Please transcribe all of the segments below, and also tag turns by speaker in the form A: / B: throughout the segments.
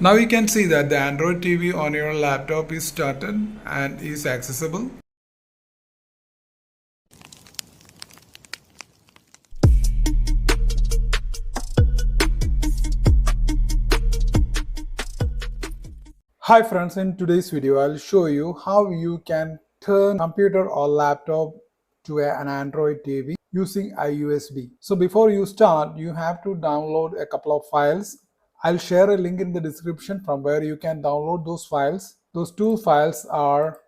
A: Now you can see that the Android TV on your laptop is started and is accessible. Hi friends, in today's video I'll show you how you can turn computer or laptop to an Android TV using iUSB. So before you start, you have to download a couple of files. I'll share a link in the description from where you can download those files. Those two files are,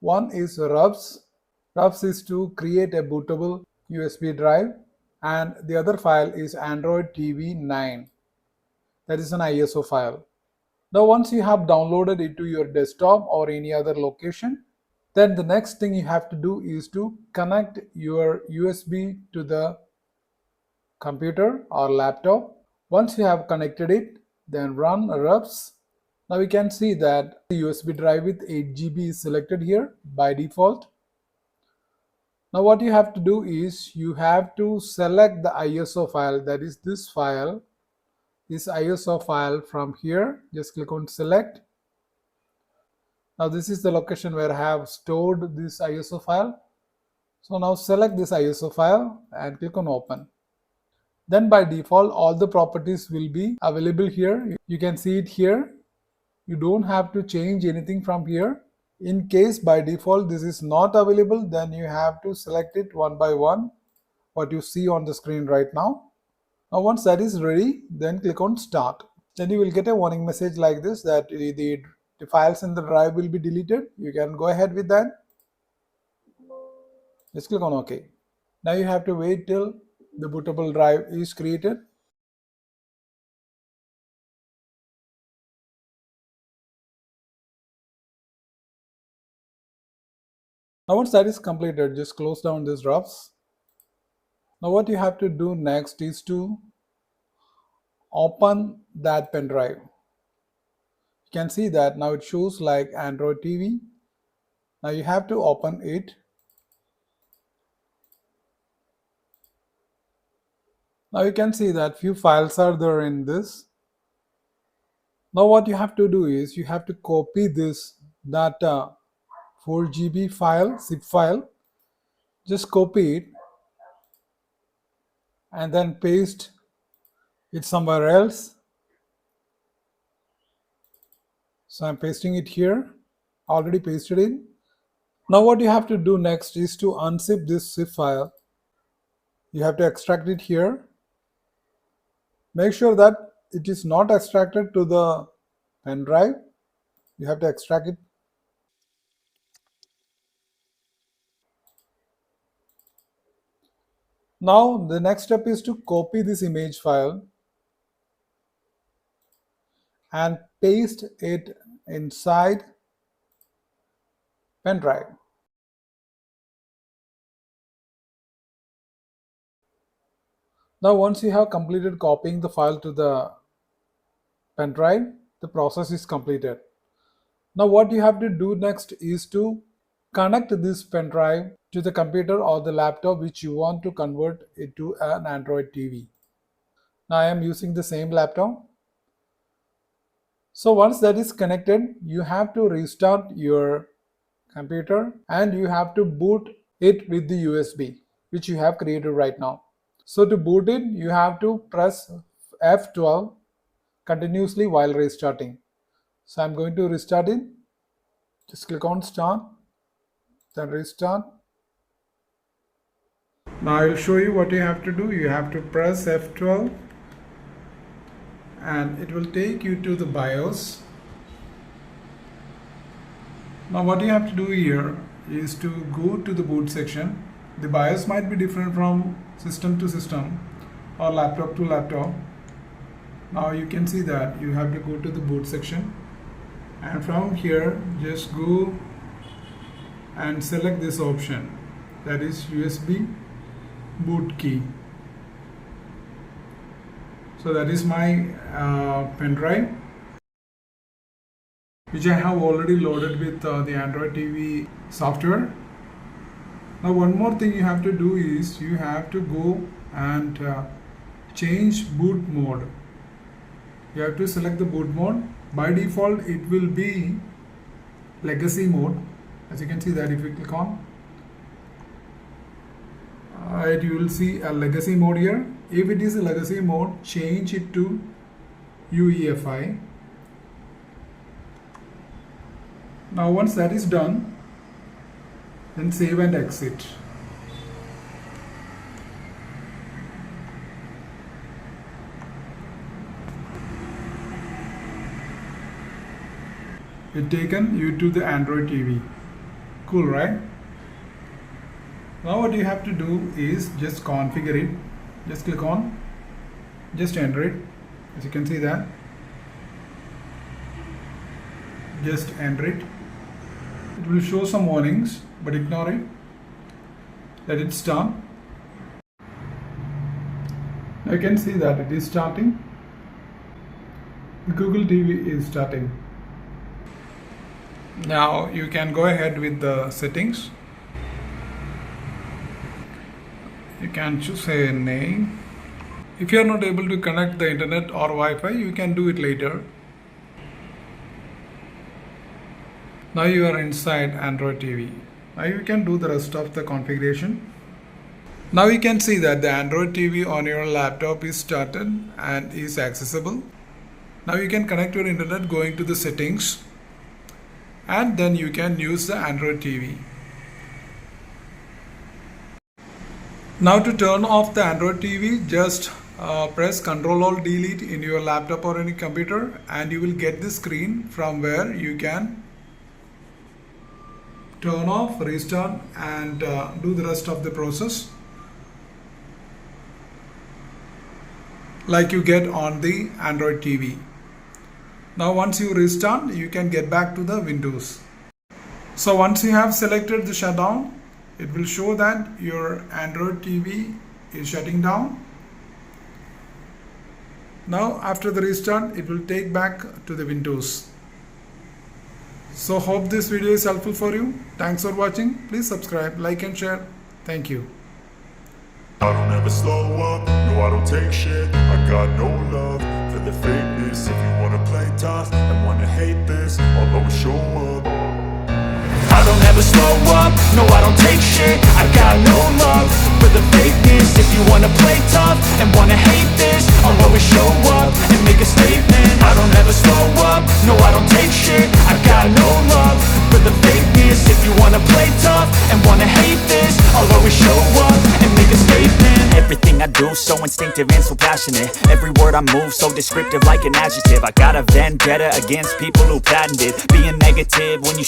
A: one is RUBS. RUBS is to create a bootable USB drive, and the other file is Android TV 9. That is an ISO file. Now once you have downloaded it to your desktop or any other location, then the next thing you have to do is to connect your USB to the computer or laptop. Once you have connected it, then run RUBS. Now we can see that the USB drive with 8 GB is selected here by default. Now what you have to do is you have to select the ISO file, that is this file. This ISO file from here, just click on select. Now this is the location where I have stored this ISO file. So now select this ISO file and click on open. Then by default all the properties will be available here. You can see it here. You don't have to change anything from here. In case by default this is not available, then you have to select it one by one, what you see on the screen right now. Now once that is ready, then click on start. Then you will get a warning message like this that the files in the drive will be deleted. You can go ahead with that. Just click on OK. Now you have to wait till the bootable drive is created. Now once that is completed, just close down this RUBS. Now what you have to do next is to open that pen drive. You can see that now it shows like Android TV. Now you have to open it. Now you can see that few files are there in this. Now what you have to do is you have to copy this data 4 GB file, zip file. Just copy it and then paste it somewhere else. So I'm pasting it here, already pasted in. Now what you have to do next is to unzip this zip file. You have to extract it here. Make sure that it is not extracted to the pen drive. You have to extract it. Now the next step is to copy this image file and paste it inside pen drive. Now once you have completed copying the file to the pen drive, the process is completed. Now what you have to do next is to connect this pen drive to the computer or the laptop which you want to convert it to an Android TV. Now I am using the same laptop. So once that is connected, you have to restart your computer and you have to boot it with the USB which you have created right now. So to boot it, you have to press F12 continuously while restarting. So I'm going to restart it. Just click on start, then restart. Now I will show you what you have to do. You have to press F12 and it will take you to the BIOS. Now what you have to do here is to go to the boot section. The BIOS might be different from system to system or laptop to laptop. Now you can see that you have to go to the boot section and from here just go and select this option, that is USB boot key. So that is my pen drive which I have already loaded with the Android TV software. Now one more thing you have to do is you have to go and change boot mode. You have to select the boot mode. By default it will be legacy mode. As you can see that if you click on it, you will see a legacy mode here. If it is a legacy mode, change it to UEFI. Now once that is done, then save and exit. It taken you to the Android TV. Cool, right? Now what you have to do is just configure it. Just click on, just enter it. As you can see that, just enter it. It will show some warnings, but ignore it. Let it start. Now you can see that it is starting. The Google TV is starting. Now you can go ahead with the settings. You can choose a name. If you are not able to connect the internet or Wi-Fi, you can do it later. Now you are inside Android TV. Now you can do the rest of the configuration. Now you can see that the Android TV on your laptop is started and is accessible. Now you can connect your internet going to the settings, and then you can use the Android TV. Now to turn off the Android TV, just press Ctrl+Alt+Delete in your laptop or any computer, and you will get the screen from where you can turn off, restart, and do the rest of the process like you get on the Android TV. Now once you restart, you can get back to the Windows. So once you have selected the shutdown, it will show that your Android TV is shutting down. Now after the restart, it will take back to the Windows. So hope this video is helpful for you. Thanks for watching. Please subscribe, like and share. Thank you.
B: I don't ever slow up, no I don't take shit. I got no love for the fakeness. If you wanna play tough and wanna hate this, I'll always show up. I don't ever slow up, no I don't take shit. I got no love for the fakeness. If you wanna play tough and wanna hate this, I'll always show up and make a statement. I don't ever slow up, no I don't take shit. I got no love for the fakeness. If you wanna play tough and wanna hate this, I'll always show up and make a statement. Everything I do so instinctive and so passionate. Every word I move so descriptive like an adjective. I got a vendetta against people who patented being negative when you should